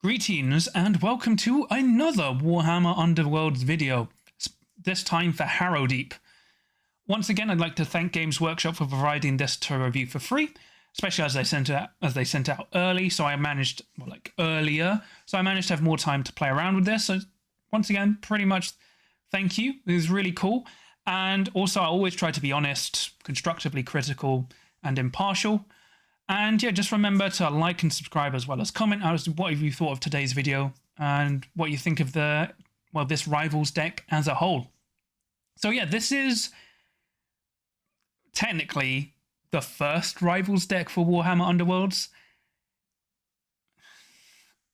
Greetings and welcome to another Warhammer Underworlds video, this time for Harrowdeep. Once again, I'd like to thank Games Workshop for providing this to review for free, especially as they sent it out early, so I managed, earlier, so I managed to have more time to play around with this. So once again, pretty much thank you. It was really cool. And also, I always try to be honest, constructively critical, and impartial. And yeah, just remember to like and subscribe as well as comment as what have you thought of today's video and what you think of this Rivals deck as a whole. So yeah, this is technically the first Rivals deck for Warhammer Underworlds.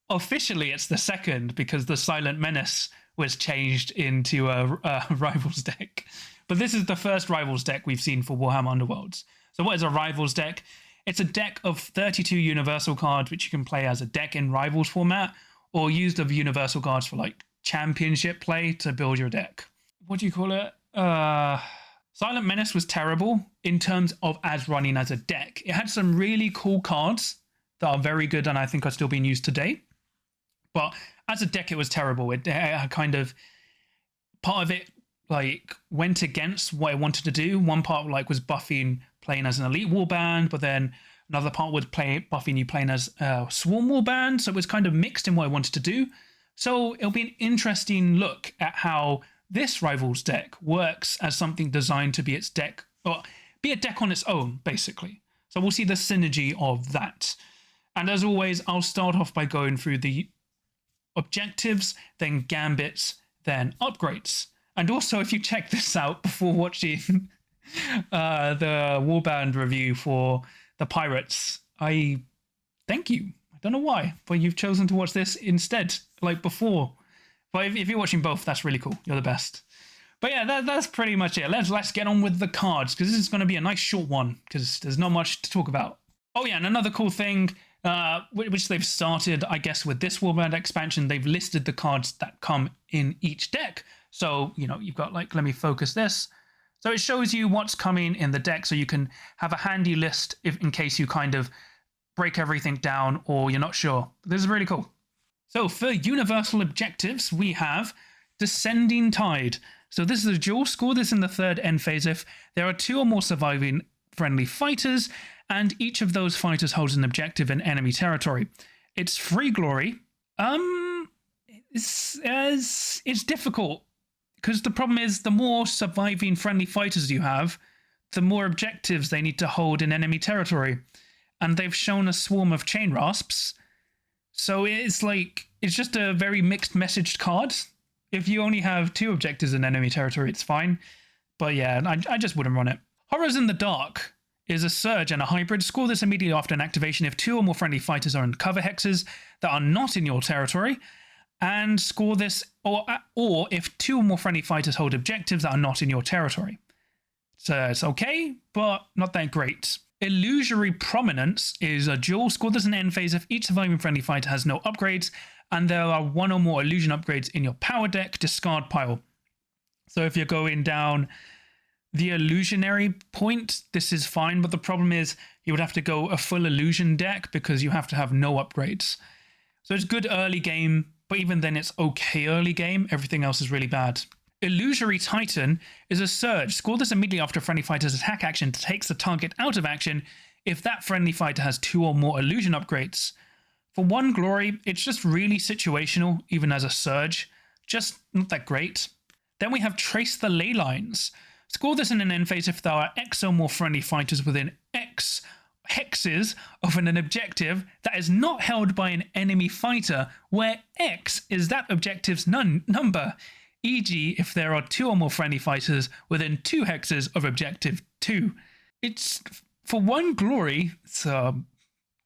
Officially, it's the second because the Silent Menace was changed into a Rivals deck. But this is the first Rivals deck we've seen for Warhammer Underworlds. So what is a Rivals deck? It's a deck of 32 universal cards, which you can play as a deck in Rivals format, or use the universal cards for like championship play to build your deck. What do you call it? Silent Menace was terrible in terms of as running as a deck. It had some really cool cards that are very good and I think are still being used today. But as a deck, it was terrible. It kind of, part of it like went against what I wanted to do. One part was buffing playing as an elite warband, but then another part was buffing you playing as a swarm warband. So it was kind of mixed in what I wanted to do. So it'll be an interesting look at how this Rivals deck works as something designed to be its deck, or be a deck on its own, basically. So we'll see the synergy of that. And as always, I'll start off by going through the objectives, then gambits, then upgrades. And also, if you check this out before watching the warband review for the Pirates, I thank you. I don't know why, but you've chosen to watch this instead, like before. But if you're watching both, that's really cool. You're the best. But yeah, that's pretty much it. Let's get on with the cards, because this is going to be a nice short one, because there's not much to talk about. Oh yeah, and another cool thing, which they've started, I guess, with this warband expansion, they've listed the cards that come in each deck. So, you know, you've got let me focus this. So it shows you what's coming in the deck, so you can have a handy list in case you kind of break everything down or you're not sure. This is really cool. So for universal objectives, we have Descending Tide. So this is a dual. Score this in the third end phase if there are 2 or more surviving friendly fighters, and each of those fighters holds an objective in enemy territory. It's free glory. It's difficult. Because the problem is, the more surviving friendly fighters you have, the more objectives they need to hold in enemy territory. And they've shown a swarm of chain rasps. So it's just a very mixed messaged card. If you only have 2 objectives in enemy territory, it's fine. But yeah, I just wouldn't run it. Horrors in the Dark is a surge and a hybrid. Score this immediately after an activation if 2 or more friendly fighters are in cover hexes that are not in your territory. And score this, or if 2 or more friendly fighters hold objectives that are not in your territory. So it's okay, but not that great. Illusory Prominence is a dual. Score this in end phase if each surviving friendly fighter has no upgrades, and there are 1 or more illusion upgrades in your power deck, discard pile. So if you're going down the illusionary point, this is fine, but the problem is you would have to go a full illusion deck because you have to have no upgrades. So it's good early game, but even then it's okay early game. Everything else is really bad. Illusory Titan is a surge. Score this immediately after a friendly fighter's attack action takes the target out of action if that friendly fighter has 2 or more illusion upgrades. For 1 glory, it's just really situational, even as a surge. Just not that great. Then we have Trace the Ley Lines. Score this in an end phase if there are X or more friendly fighters within X hexes of an objective that is not held by an enemy fighter, where X is that objective's number, e.g. if there are 2 or more friendly fighters within 2 hexes of objective 2. It's, for 1 glory, it's a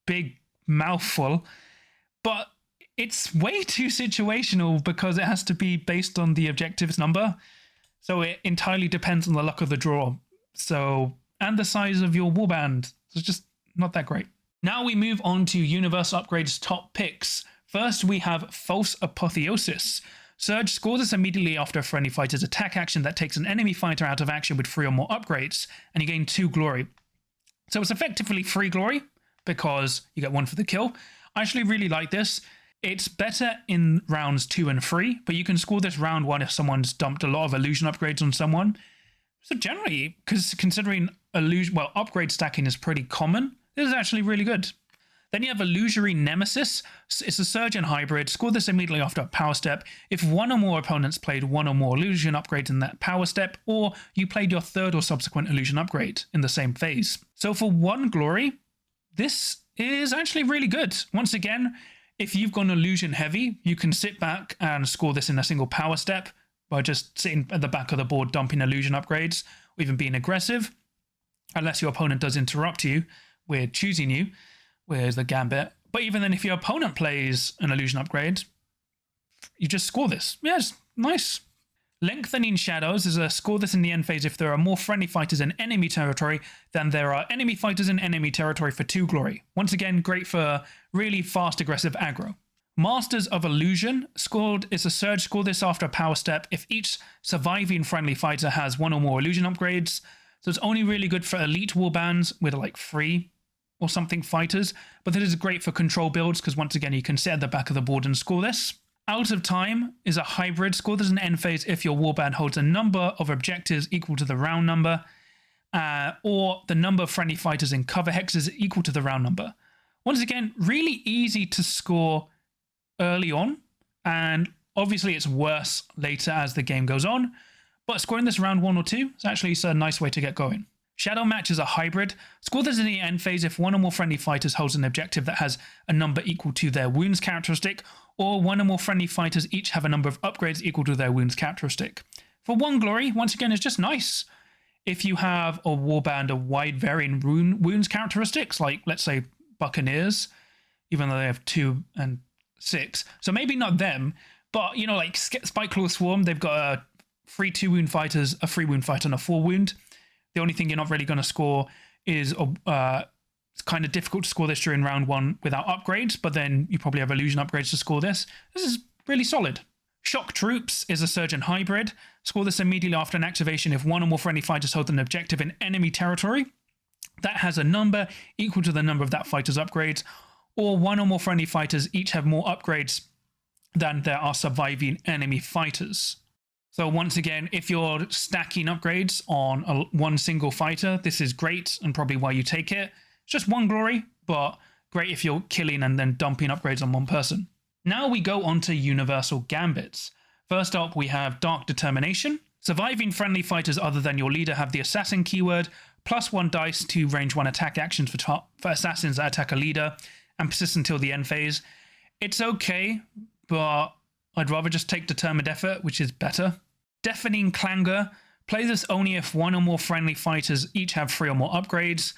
big mouthful, but it's way too situational because it has to be based on the objective's number. So it entirely depends on the luck of the draw. So, and the size of your warband. So it's just not that great. Now we move on to Universal Upgrades Top Picks. First, we have False Apotheosis. Surge, score this immediately after a friendly fighter's attack action that takes an enemy fighter out of action with 3 or more upgrades, and you gain 2 glory. So it's effectively free glory, because you get 1 for the kill. I actually really like this. It's better in rounds 2 and 3, but you can score this round 1 if someone's dumped a lot of illusion upgrades on someone. So generally, because considering upgrade stacking is pretty common, this is actually really good. Then you have Illusory Nemesis. It's a surgeon hybrid. Score this immediately after a power step if one or more opponents played one or more illusion upgrades in that power step, or you played your third or subsequent illusion upgrade in the same phase. So for 1 glory, this is actually really good. Once again, if you've gone illusion heavy, you can sit back and score this in a single power step by just sitting at the back of the board dumping illusion upgrades, or even being aggressive, unless your opponent does interrupt you with choosing you. Where's the Gambit? But even then, if your opponent plays an illusion upgrade, you just score this. Yes, nice. Lengthening Shadows is a score this in the end phase if there are more friendly fighters in enemy territory than there are enemy fighters in enemy territory for 2 glory. Once again, great for really fast, aggressive aggro. Masters of Illusion is a surge. Score this after a power step if each surviving friendly fighter has 1 or more illusion upgrades. So it's only really good for elite warbands with like 3 or something fighters, but this is great for control builds because once again you can sit at the back of the board and score this. Out of Time is a hybrid. Score this in the end phase if your warband holds a number of objectives equal to the round number, or the number of friendly fighters in cover hexes equal to the round number. Once again, really easy to score early on, and obviously it's worse later as the game goes on, but scoring this round 1 or 2 is actually a nice way to get going. Shadow Match is a hybrid. Score this in the end phase if 1 or more friendly fighters holds an objective that has a number equal to their wounds characteristic, or 1 or more friendly fighters each have a number of upgrades equal to their wounds characteristic. For 1 glory, once again, it's just nice. If you have a warband of wide varying wounds characteristics, like let's say Buccaneers, even though they have 2 and 6, so maybe not them, but you know, like Spikeclaw Swarm, they've got a 3 2 wound fighters, a 3 wound fighter, and a 4 wound. The only thing you're not really going to score is it's kind of difficult to score this during round 1 without upgrades, but then you probably have illusion upgrades to score this. This is really solid. Shock Troops is a surgeon hybrid. Score this immediately after an activation if 1 or more friendly fighters hold an objective in enemy territory that has a number equal to the number of that fighter's upgrades, or 1 or more friendly fighters each have more upgrades than there are surviving enemy fighters. So once again, if you're stacking upgrades on one single fighter, this is great and probably why you take it. It's just 1 glory, but great if you're killing and then dumping upgrades on one person. Now we go on to Universal Gambits. First up, we have Dark Determination. Surviving friendly fighters other than your leader have the Assassin keyword, +1 dice to range 1 attack actions for assassins that attack a leader, and persist until the end phase. It's okay, but I'd rather just take Determined Effort, which is better. Deafening Clangor. Play this only if 1 or more friendly fighters each have 3 or more upgrades.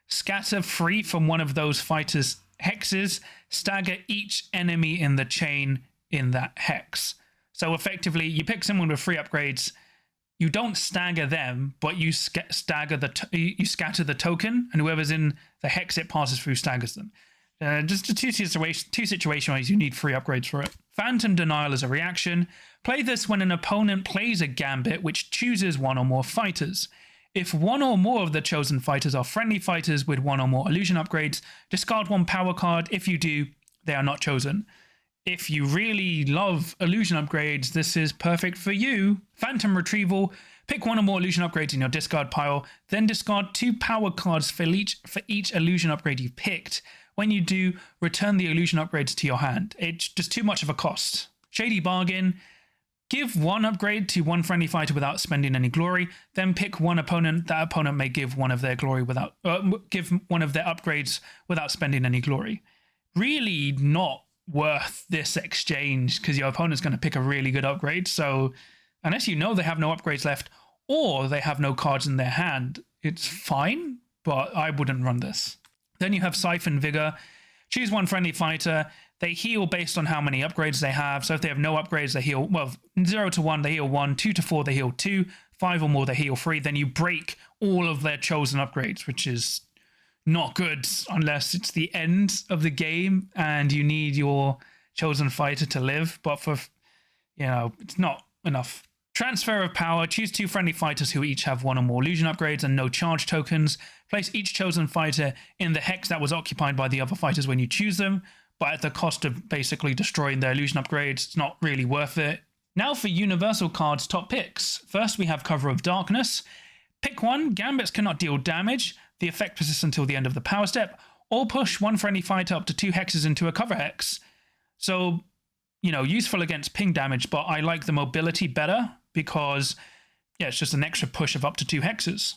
Scatter 3 from one of those fighters' hexes. Stagger each enemy in the chain in that hex. So effectively, you pick someone with 3 upgrades. You don't stagger them, but you scatter the token, and whoever's in the hex it passes through staggers them. Just two situations where you need 3 upgrades for it. Phantom Denial is a reaction. Play this when an opponent plays a gambit which chooses 1 or more fighters. If 1 or more of the chosen fighters are friendly fighters with 1 or more illusion upgrades, discard 1 power card. If you do, they are not chosen. If you really love illusion upgrades, this is perfect for you. Phantom Retrieval. Pick 1 or more illusion upgrades in your discard pile, then discard 2 power cards for each illusion upgrade you picked. When you do, return the illusion upgrades to your hand. It's just too much of a cost. Shady Bargain. Give 1 upgrade to 1 friendly fighter without spending any glory. Then pick 1 opponent. That opponent may give 1 of their give 1 of their upgrades without spending any glory. Really not worth this exchange because your opponent's going to pick a really good upgrade. So unless you know they have no upgrades left or they have no cards in their hand, it's fine, but I wouldn't run this. Then you have Siphon Vigor. Choose 1 friendly fighter. They heal based on how many upgrades they have. So if they have no upgrades, they heal, 0 to 1, they heal 1, 2 to 4, they heal 2, 5 or more, they heal 3. Then you break all of their chosen upgrades, which is not good unless it's the end of the game and you need your chosen fighter to live. But for, it's not enough. Transfer of Power. Choose 2 friendly fighters who each have 1 or more illusion upgrades and no charge tokens. Place each chosen fighter in the hex that was occupied by the other fighters when you choose them. but at the cost of basically destroying their illusion upgrades. It's not really worth it. Now for Universal cards top picks. First we have Cover of Darkness. Pick one, Gambits cannot deal damage. The effect persists until the end of the power step, or push one friendly fighter up to 2 hexes into a cover hex. So, you know, useful against ping damage, but I like the mobility better because, yeah, it's just an extra push of up to 2 hexes.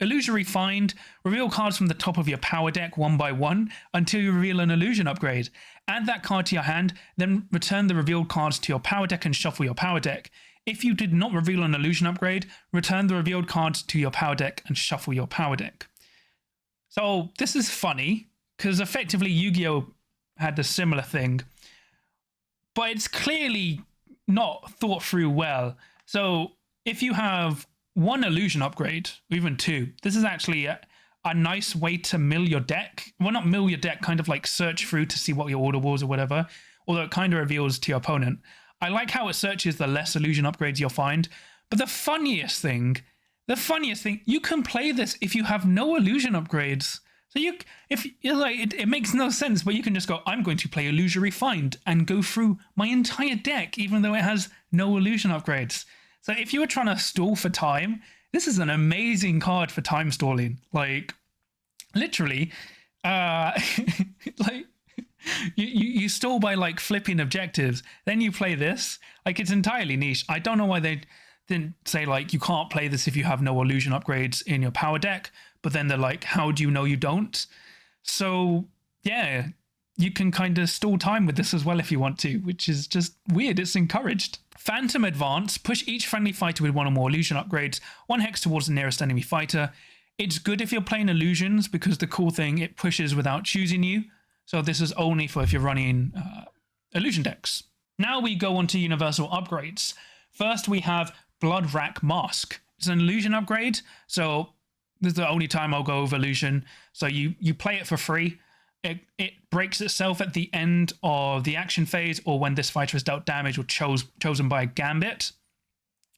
Illusory Find. Reveal cards from the top of your power deck one by one until you reveal an illusion upgrade. Add that card to your hand, then return the revealed cards to your power deck and shuffle your power deck. If you did not reveal an illusion upgrade, return the revealed cards to your power deck and shuffle your power deck. So this is funny, because effectively Yu-Gi-Oh! Had a similar thing, but it's clearly not thought through well. So if you have 1 illusion upgrade, or even 2, this is actually a nice way to mill your deck. Well, not mill your deck, kind of like search through to see what your order was or whatever, although it kind of reveals to your opponent. I like how it searches the less illusion upgrades you'll find, but the funniest thing, you can play this if you have no illusion upgrades. So it makes no sense, but you can just go, I'm going to play Illusory Find and go through my entire deck, even though it has no illusion upgrades. So if you were trying to stall for time, this is an amazing card for time stalling. Like, literally, like, you stall by like flipping objectives, then you play this. Like, it's entirely niche. I don't know why they didn't say like you can't play this if you have no illusion upgrades in your power deck, but then they're like, how do you know you don't? So yeah, you can kind of stall time with this as well if you want to, which is just weird. It's encouraged. Phantom Advance. Push each friendly fighter with 1 or more illusion upgrades 1 hex towards the nearest enemy fighter. It's good if you're playing illusions, because the cool thing, it pushes without choosing you. So this is only for if you're running illusion decks. Now we go on to universal upgrades. First we have Bloodrack Mask. It's an illusion upgrade, so this is the only time I'll go over illusion. So you play it for free. It breaks itself at the end of the action phase, or when this fighter is dealt damage or chosen by a Gambit.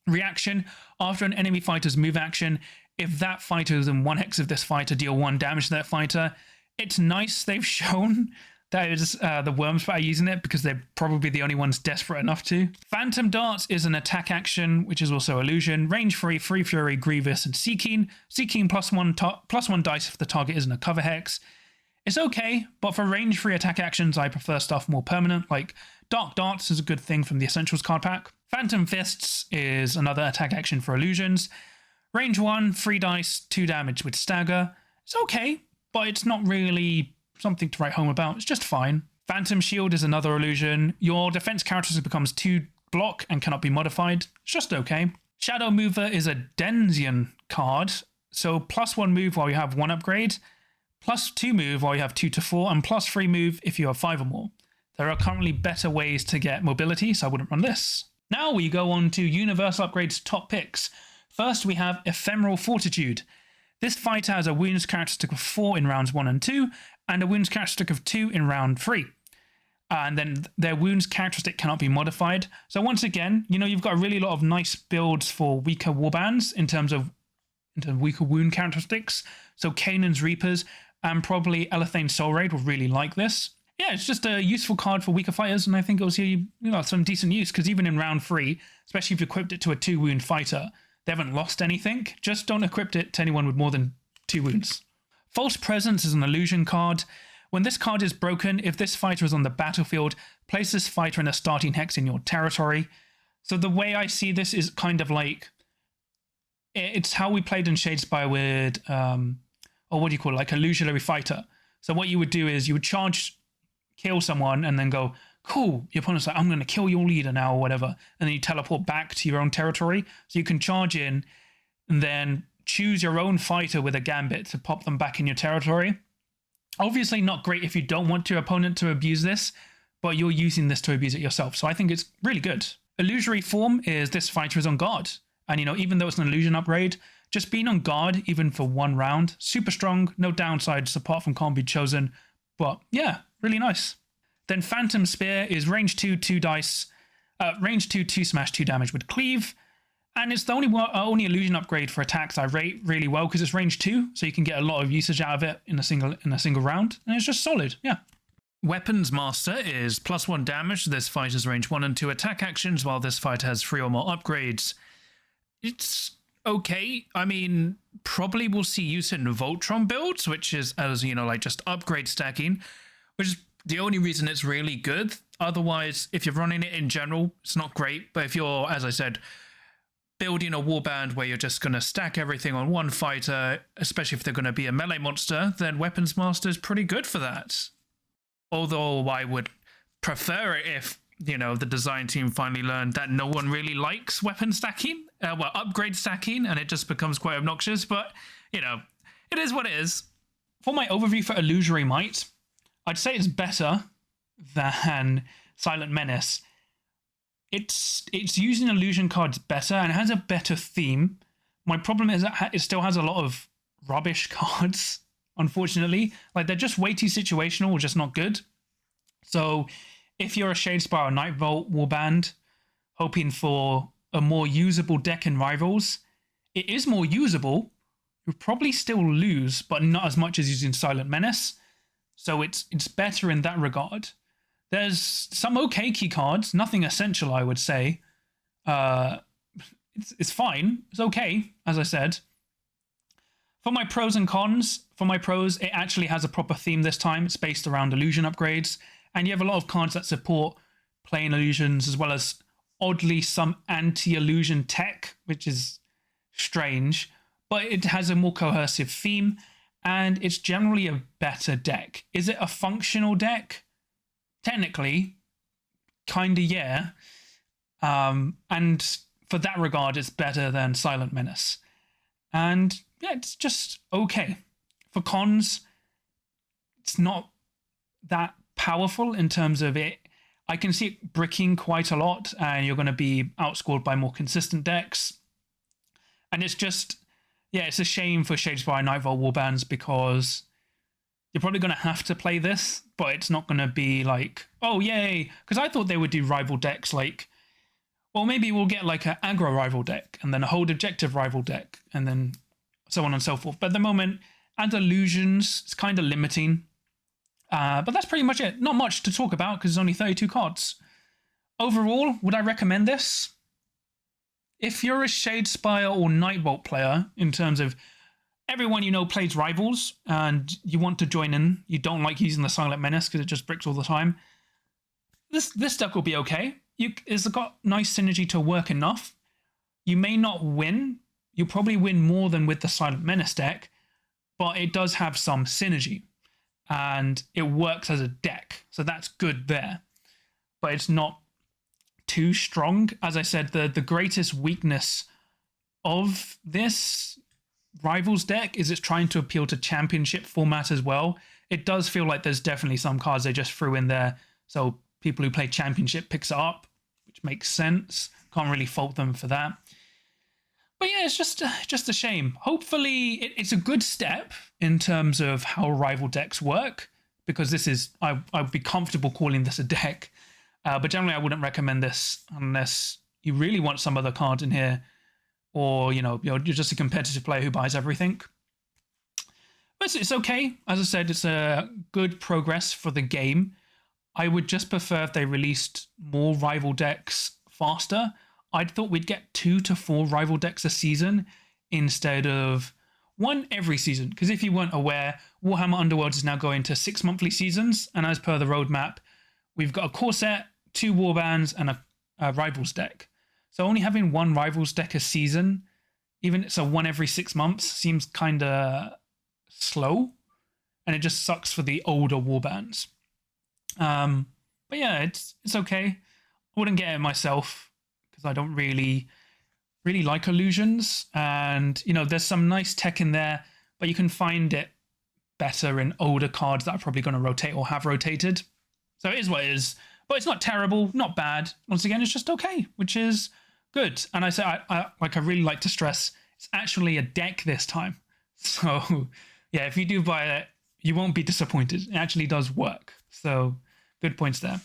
Reaction: after an enemy fighter's move action, if that fighter is in 1 hex of this fighter, deal 1 damage to that fighter. It's nice they've shown that is the Worms are using it, because they're probably the only ones desperate enough to. Phantom Darts is an attack action, which is also illusion. Range 3, Free Fury, Grievous, and Seeking. Seeking +1 dice if the target isn't a cover hex. It's okay, but for range 3 attack actions, I prefer stuff more permanent, like Dark Darts is a good thing from the Essentials card pack. Phantom Fists is another attack action for illusions. Range 1, 3 dice, 2 damage with Stagger. It's okay, but it's not really something to write home about. It's just fine. Phantom Shield is another illusion. Your defense characteristic becomes 2 block and cannot be modified. It's just okay. Shadow Mover is a Denzian card, so +1 move while you have 1 upgrade, +2 move while you have 2 to 4, and +3 move if you have 5 or more. There are currently better ways to get mobility, so I wouldn't run this. Now we go on to Universal Upgrades top picks. First we have Ephemeral Fortitude. This fighter has a wounds characteristic of 4 in rounds 1 and 2, and a wounds characteristic of 2 in round 3. And then their wounds characteristic cannot be modified. So once again, you know, you've got a really lot of nice builds for weaker warbands in terms of weaker wound characteristics. So Canaan's Reapers and probably Elethane's Soul Raid will really like this. Yeah, it's just a useful card for weaker fighters, and I think it'll see some decent use, because even in round 3, especially if you equipped it to a 2 wound fighter, they haven't lost anything. Just don't equip it to anyone with more than 2 wounds. False Presence is an illusion card. When this card is broken, if this fighter is on the battlefield, place this fighter in a starting hex in your territory. So the way I see this is kind of like, it's how we played in Shadespire with, or what do you call it, like Illusory Fighter. So what you would do is you would charge, kill someone, and then go, cool, your opponent's like, I'm going to kill your leader now, or whatever. And then you teleport back to your own territory. So you can charge in and then choose your own fighter with a Gambit to pop them back in your territory. Obviously not great if you don't want your opponent to abuse this, but you're using this to abuse it yourself. So I think it's really good. Illusory Form is this fighter is on guard. And, even though it's an illusion upgrade, just being on guard, even for 1 round, super strong, no downsides apart from can't be chosen. But yeah, really nice. Then Phantom Spear is range 2, 2 dice, range 2, 2 smash, 2 damage with Cleave. And it's the only illusion upgrade for attacks I rate really well, because it's range 2, so you can get a lot of usage out of it in a single round. And it's just solid, yeah. Weapons Master is +1 damage to this fighter's range 1 and 2 attack actions, while this fighter has 3 or more upgrades. It's okay. I mean, probably we'll see use in Voltron builds, which is, as you know, like just upgrade stacking, which is the only reason it's really good. Otherwise, if you're running it in general, it's not great. But if you're, as I said, building a warband where you're just going to stack everything on one fighter, especially if they're going to be a melee monster, then Weapons Master is pretty good for that. Although I would prefer it if, you know, the design team finally learned that no one really likes weapon stacking, upgrade stacking, and it just becomes quite obnoxious. But, you know, it is what it is. For my overview for Illusory Might, I'd say it's better than Silent Menace. It's using illusion cards better and it has a better theme. My problem is that it still has a lot of rubbish cards, unfortunately. Like, they're just way too situational or just not good. So if you're a Shadespire or Nightvault warband hoping for a more usable deck in Rivals, it is more usable. You'll probably still lose, but not as much as using Silent Menace. So it's better in that regard. There's some okay key cards, nothing essential, I would say. It's fine. It's okay, as I said. For my pros and cons, for my pros, it actually has a proper theme this time. It's based around illusion upgrades, and you have a lot of cards that support playing illusions, as well as oddly some anti-illusion tech, which is strange, but it has a more cohesive theme, and it's generally a better deck. Is it a functional deck? Technically, kinda, yeah. And for that regard, it's better than Silent Menace. And yeah, it's just okay. For cons, it's not that powerful in terms of it. I can see it bricking quite a lot, and you're going to be outscored by more consistent decks. And it's just, yeah, it's a shame for Shadespire and Nightvault warbands, because you're probably going to have to play this, but it's not going to be like, oh, yay. Because I thought they would do rival decks like, well, maybe we'll get like an aggro rival deck, and then a hold objective rival deck, and then so on and so forth. But at the moment, add illusions, it's kind of limiting. But that's pretty much it. Not much to talk about because there's only 32 cards. Overall, would I recommend this? If you're a Shadespire or Nightvault player, in terms of everyone you know plays Rivals and you want to join in, you don't like using the Silent Menace because it just bricks all the time, this deck will be okay. It's got nice synergy to work enough. You may not win. You'll probably win more than with the Silent Menace deck, but it does have some synergy. And it works as a deck, so that's good there. But it's not too strong. As I said, the greatest weakness of this Rivals deck is it's trying to appeal to Championship format as well. It does feel like there's definitely some cards they just threw in there, so people who play Championship picks it up, which makes sense. Can't really fault them for that. But yeah, it's just a shame. Hopefully, it's a good step in terms of how rival decks work, because this is, I'd be comfortable calling this a deck. But generally, I wouldn't recommend this unless you really want some other cards in here, or you're just a competitive player who buys everything. But it's okay. As I said, it's a good progress for the game. I would just prefer if they released more rival decks faster. I'd thought we'd get 2 to 4 rival decks a season instead of 1 every season. Because if you weren't aware, Warhammer Underworlds is now going to 6 monthly seasons. And as per the roadmap, we've got a core set, 2 warbands, and a Rivals deck. So only having 1 Rivals deck a season, even it's a 1 every 6 months, seems kind of slow. And it just sucks for the older warbands. But yeah, it's okay. I wouldn't get it myself, because I don't really like illusions, and there's some nice tech in there, but you can find it better in older cards that are probably going to rotate or have rotated. So it is what it is, but it's not terrible, not bad. Once again, it's just okay, which is good. And I say I really like to stress, it's actually a deck this time. So yeah, if you do buy it, you won't be disappointed. It actually does work. So good points there.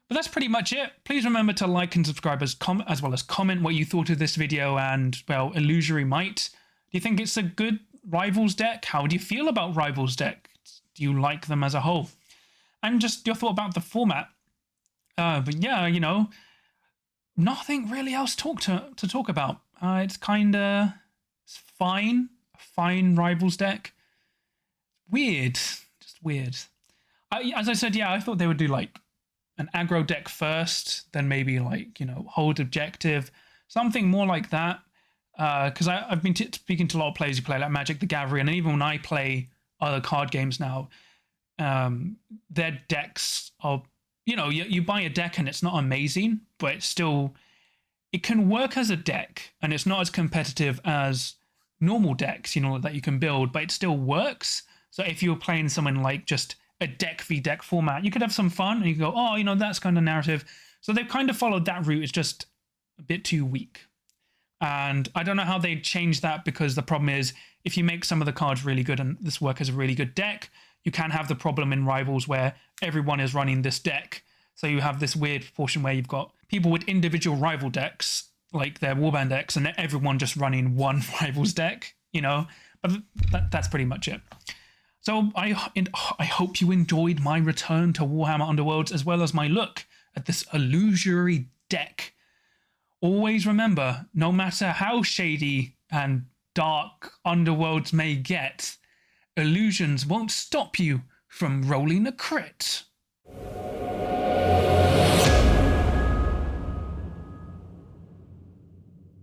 But that's pretty much it. Please remember to like and subscribe, as well as comment what you thought of this video and, well, Illusory Might. Do you think it's a good Rivals deck? How do you feel about Rivals deck? Do you like them as a whole? and just your thought about the format. But yeah, you know, nothing really else to talk about. It's fine, fine rivals deck. Weird, just weird. As I said, yeah, I thought they would do like an aggro deck first, then maybe like, you know, hold objective, something more like that. Because I've been speaking to a lot of players who play like Magic the Gathering, and even when I play other card games now, their decks are, you know, you buy a deck and it's not amazing, but it's still, it can work as a deck, and it's not as competitive as normal decks, you know, that you can build, but it still works. So if you're playing someone like just a deck v deck format, you could have some fun and you go, oh, you know, that's kind of narrative. So they've kind of followed that route. It's just a bit too weak. And I don't know how they'd change that, because the problem is if you make some of the cards really good and this work as a really good deck, you can have the problem in Rivals where everyone is running this deck. So you have this weird proportion where you've got people with individual rival decks, like their warband decks, and everyone just running one Rivals deck, you know? But that's pretty much it. So I hope you enjoyed my return to Warhammer Underworlds, as well as my look at this illusory deck. Always remember, no matter how shady and dark Underworlds may get, illusions won't stop you from rolling a crit.